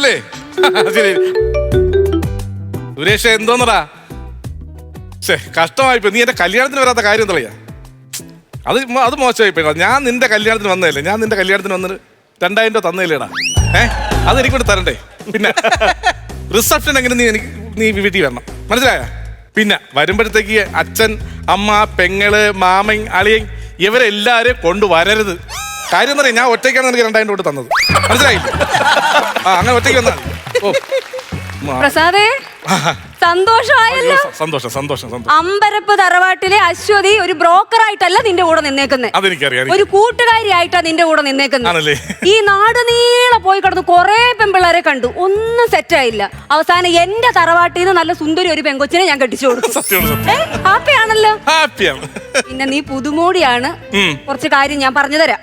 പോയല്ലേ? ശരി സുരേഷ്, എന്തോന്നടാ? കഷ്ടമായിപ്പോ. നീ എന്റെ കല്യാണത്തിന് വരാത്ത കാര്യം എന്തറിയാ? അത് മോശമായിപ്പോയി. ഞാൻ നിന്റെ കല്യാണത്തിന് വന്നതല്ലേ? ഞാൻ നിന്റെ കല്യാണത്തിന് വന്നിട്ട് 2000 രൂപ തന്നേലേടാ. അത് എനിക്കൂടെ തരണ്ടേ? പിന്നെ റിസപ്ഷൻ എങ്ങനെ നീ വീട്ടിൽ വരണം, മനസ്സിലായ? പിന്നെ വരുമ്പോഴത്തേക്ക് അച്ഛൻ, അമ്മ, പെങ്ങള്, മാമൻ, അളിയൻ ഇവരെല്ലാരെയും കൊണ്ടുവരരുത്. കാര്യം എന്താ പറയാ, ഞാൻ ഒറ്റയ്ക്കാണ് എനിക്ക് 2000 രൂപ തന്നത്, മനസ്സിലായില്ല? അങ്ങനെ ഒറ്റയ്ക്ക് വന്നാൽ പ്രസാദേ, സന്തോഷമായല്ലോ. സന്തോഷം. അമ്പരപ്പ് തറവാട്ടിലെ അശ്വതി ഒരു ബ്രോക്കറായിട്ടല്ല നിന്റെ കൂടെ നിന്നേക്കുന്നത്, അതെനിക്കറിയാം. ഒരു കൂട്ടുകാരിയായിട്ടാ നിന്റെ കൂടെ നിന്നേക്കുന്നത്. ഈ നാട് നീളെ പോയി കിടന്ന് കൊറേ പെൺപിള്ളേരെ കണ്ടു, ഒന്നും സെറ്റായില്ല. അവസാനം എന്റെ തറവാട്ടിൽ നിന്ന് നല്ല സുന്ദരി ഒരു പെങ്കൊച്ചിനെ ഞാൻ കെട്ടിച്ചു കൊടുത്തു. ഹാപ്പിയാണല്ലോ? പിന്നെ നീ പുതുമോടിയാണ്, കുറച്ച് കാര്യം ഞാൻ പറഞ്ഞു തരാം.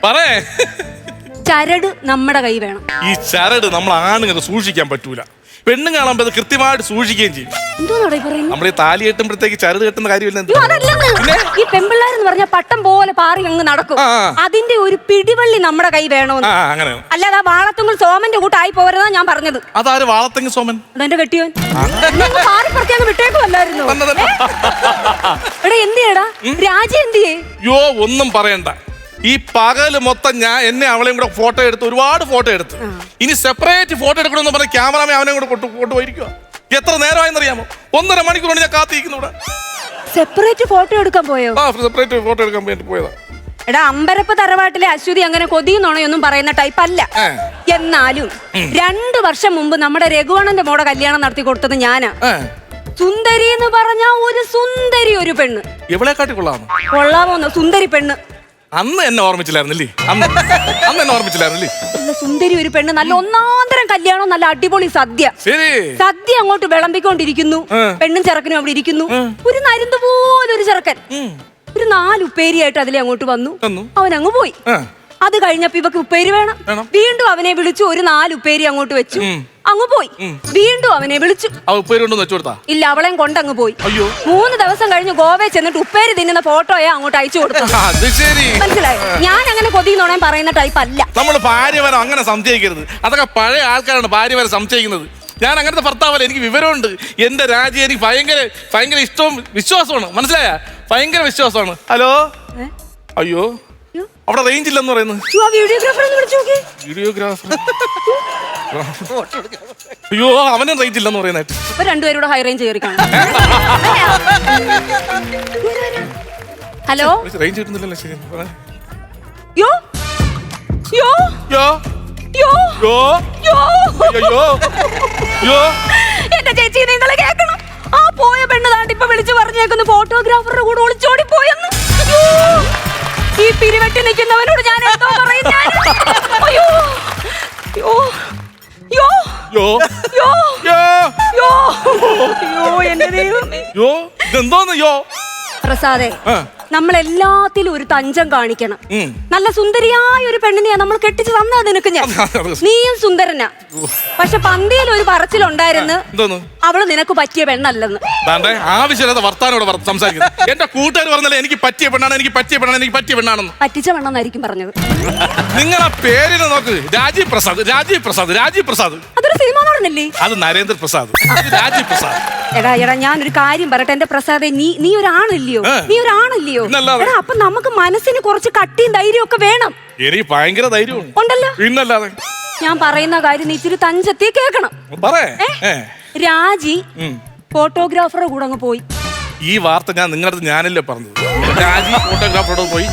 ചരട് നമ്മുടെ കൈ വേണം. ഈ ചരട് നമ്മൾ ആണുങ്ങൾക്ക് സൂക്ഷിക്കാൻ പറ്റൂല, പെണ്ണും കാണുമ്പോ അത് കൃത്യമായിട്ട് സൂക്ഷിക്കുകയും ചെയ്യും. നമ്മൾ ഈ താലി കെട്ടുമ്പോഴത്തേക്ക് ചരട് കെട്ടുന്ന കാര്യമില്ല. ഈ പെൺപിള്ളേരെന്ന് പറഞ്ഞ പട്ടം പോലെ പാറി അങ്ങ് നടക്കും. അതിന്റെ ഒരു പിടിവള്ളി നമ്മുടെ കൈ വേണോന്ന്. അല്ലാതെ ആ വാളത്തുങ്ങൾ സോമന്റെ കൂട്ടായി പോരെന്നാ ഞാൻ പറഞ്ഞത്. അതാര് വാളത്തെങ്കിൽ സോമൻ? അതെന്റെ കെട്ടിയോൻ. പാറിപ്പറത്തി വിട്ടേക്കുമല്ലായിരുന്നു. എടാ എന്തിയേടാ രാജി എന്തിയേ? യോ ഒന്നും പറയണ്ട. ഈ പകല് മൊത്തം ഞാൻ എന്നെ അവളെയും കൂടെ ഫോട്ടോ എടുത്ത്, ഒരുപാട് ഫോട്ടോ എടുത്ത്. ഇനി സെപ്പറേറ്റ് ഫോട്ടോ എടുക്കണമെന്ന് പറഞ്ഞ ക്യാമറമാൻ അവനെ കൂടെ കൊണ്ടുപോയിരിക്കുക. എത്ര നേരമായെന്നറിയാമോ? 1.5 മണിക്കൂർ ഞാൻ കാത്തിരിക്കുന്നു ഇവിടെ. സെപ്പറേറ്റ് ഫോട്ടോ എടുക്കാൻ പോയോ? സെപ്പറേറ്റ് ഫോട്ടോ എടുക്കാൻ വേണ്ടി പോയതാ. എടാ, അമ്പരപ്പ് തറവാട്ടിലെ അശ്വതി അങ്ങനെ കൊതിയുന്നോണയൊന്നും പറയുന്ന ടൈപ്പ് അല്ല. എന്നാലും 2 വർഷം മുമ്പ് നമ്മുടെ രഘുവണ്ണന്റെ മോടെ കല്യാണം നടത്തി കൊടുത്തത് ഞാനാ. സുന്ദരി എന്ന് പറഞ്ഞ ഒരു സുന്ദരി ഒരു പെണ്ണ്. എവിടെ കാട്ടി കൊള്ളാമോന്ന് സുന്ദരി പെണ്ണ്. അന്ന് എന്നെ ഓർമ്മിച്ചില്ലായിരുന്നല്ലേ? നല്ല സുന്ദരി ഒരു പെണ്ണ്, നല്ല ഒന്നാന്തരം കല്യാണം, നല്ല അടിപൊളി സദ്യ. സദ്യ അങ്ങോട്ട് വിളമ്പിക്കൊണ്ടിരിക്കുന്നു, പെണ്ണും ചെറുക്കനും അവിടെ ഇരിക്കുന്നു. ഒരു നരുന്ത് പോലെ ഒരു ചെറുക്കൻ ഒരു 4 ഉപ്പേരിയായിട്ട് അതിലെ അങ്ങോട്ട് വന്നു. അവൻ അങ്ങ് പോയി. അത് കഴിഞ്ഞപ്പോ ഇവക്ക് ഉപ്പേരി വേണം. വീണ്ടും അവനെ വിളിച്ചു, ഒരു 4 ഉപ്പേരി അങ്ങോട്ട് വെച്ചു, അങ്ങ് പോയി. വീണ്ടും അവനെ വിളിച്ചു, ഇല്ല, അവളെയും കൊണ്ടങ്ങ് പോയി. 3 ദിവസം കഴിഞ്ഞ് ഗോവയിൽ ചെന്നിട്ട് ഉപ്പേരി തിന്നുന്ന ഫോട്ടോയാ അങ്ങോട്ട് അയച്ചു കൊടുത്തു. മനസ്സിലായി? ഞാൻ അങ്ങനെ കൊതിന്നോണേ പറയുന്ന ടൈപ്പ് അല്ല. നമ്മൾ ഭാര്യവരം അങ്ങനെ സംശയിക്കരുത്. അതൊക്കെ പഴയ ആൾക്കാരാണ് ഭാര്യവരെ സംശയിക്കുന്നത്. ഞാൻ അങ്ങനത്തെ ഭർത്താവല്ല, എനിക്ക് വിവരമുണ്ട്. എന്റെ രാജ്യം എനിക്ക് ഭയങ്കര ഇഷ്ടവും വിശ്വാസമാണ്, മനസ്സിലായ? ഭയങ്കര വിശ്വാസമാണ്. ഹലോ, അയ്യോ അവിടെ റേഞ്ച് ഇല്ലെന്ന് പറയുന്നത്. വീഡിയോഗ്രാഫർ അയ്യോ, അവനും റേഞ്ച് ഇല്ലെന്ന് പറയുന്നത്. രണ്ടുപേരും ഹൈ റേഞ്ച് കയറി കാണും. ഹലോ, റേഞ്ച് കിട്ടുന്നില്ലല്ലോ. ശരി, യോ യോ യോ യോ യോ യോ. എന്റെ ചേച്ചി, നിങ്ങൾ കേൾക്കണം. ആ പോയ പെണ്ണ് താണ്ട് ഇപ്പൊ വിളിച്ചു പറഞ്ഞേക്കുന്നു ഫോട്ടോഗ്രാഫറുടെ കൂടെ ഒളിച്ചോടി പോയെന്ന്. ഈ പിരിവെട്ടി നിൽക്കുന്നവനോട് ഞാൻ എന്തോ പറയും? അയ്യോ യോ യോ യോ യോ യോ യോ എന്റെ ദൈവമേ. യോ ഇതെന്തോന്ന് യോ? പ്രസാദേ, നമ്മൾ എല്ലാത്തിലും ഒരു തഞ്ചം കാണിക്കണം. നല്ല സുന്ദരിയായ ഒരു പെണ്ണിനെയാ നമ്മൾ കെട്ടിച്ചു തന്നത് നിനക്ക് ഞാൻ. നീയും സുന്ദരനാ. പക്ഷെ പന്തിയിൽ ഒരു പറച്ചിലുണ്ടായിരുന്നു, അവള് നിനക്ക് പറ്റിയ പെണ്ണല്ലെന്ന്. ആവശ്യമില്ലാത്ത വർത്താനോട് സംസാരിക്കുന്നത്. എന്റെ കൂട്ടുകാർ പറഞ്ഞല്ലേ എനിക്ക് പറ്റിയ പെണ്ണാണെന്ന്. പറ്റിച്ച പെണ്ണെന്നായിരിക്കും പറഞ്ഞത്. നിങ്ങളെ പേരിനെ നോക്ക്, രാജീവ് പ്രസാദ്. അതൊരു സിനിമ നടനല്ലേ? അത് നരേന്ദ്ര പ്രസാദ്, രാജീവ് പ്രസാദ്. എടാ ഞാനൊരു കാര്യം പറയട്ടെ എന്റെ പ്രസാദേ, നീ ഒരാണല്ലയോ? എടാ, അപ്പൊ നമുക്ക് മനസ്സിന് കുറച്ച് കട്ടിയും ധൈര്യം ഒക്കെ വേണം. എനിക്ക് ഭയങ്കര ധൈര്യം ഉണ്ടല്ലോ. പിന്നല്ലാതെ ഞാൻ പറയുന്ന കാര്യം നീ ഇച്ചിരി തഞ്ചത്തി കേക്കണം. രാജി ഫോട്ടോഗ്രാഫറുടെ കൂടെ അങ്ങ് പോയി. ഈ വാർത്ത ഞാൻ നിങ്ങളുടെ അടുത്ത് ഞാനല്ലേ പറഞ്ഞത്? രാജി ഫോട്ടോഗ്രാഫറോട് പോയി.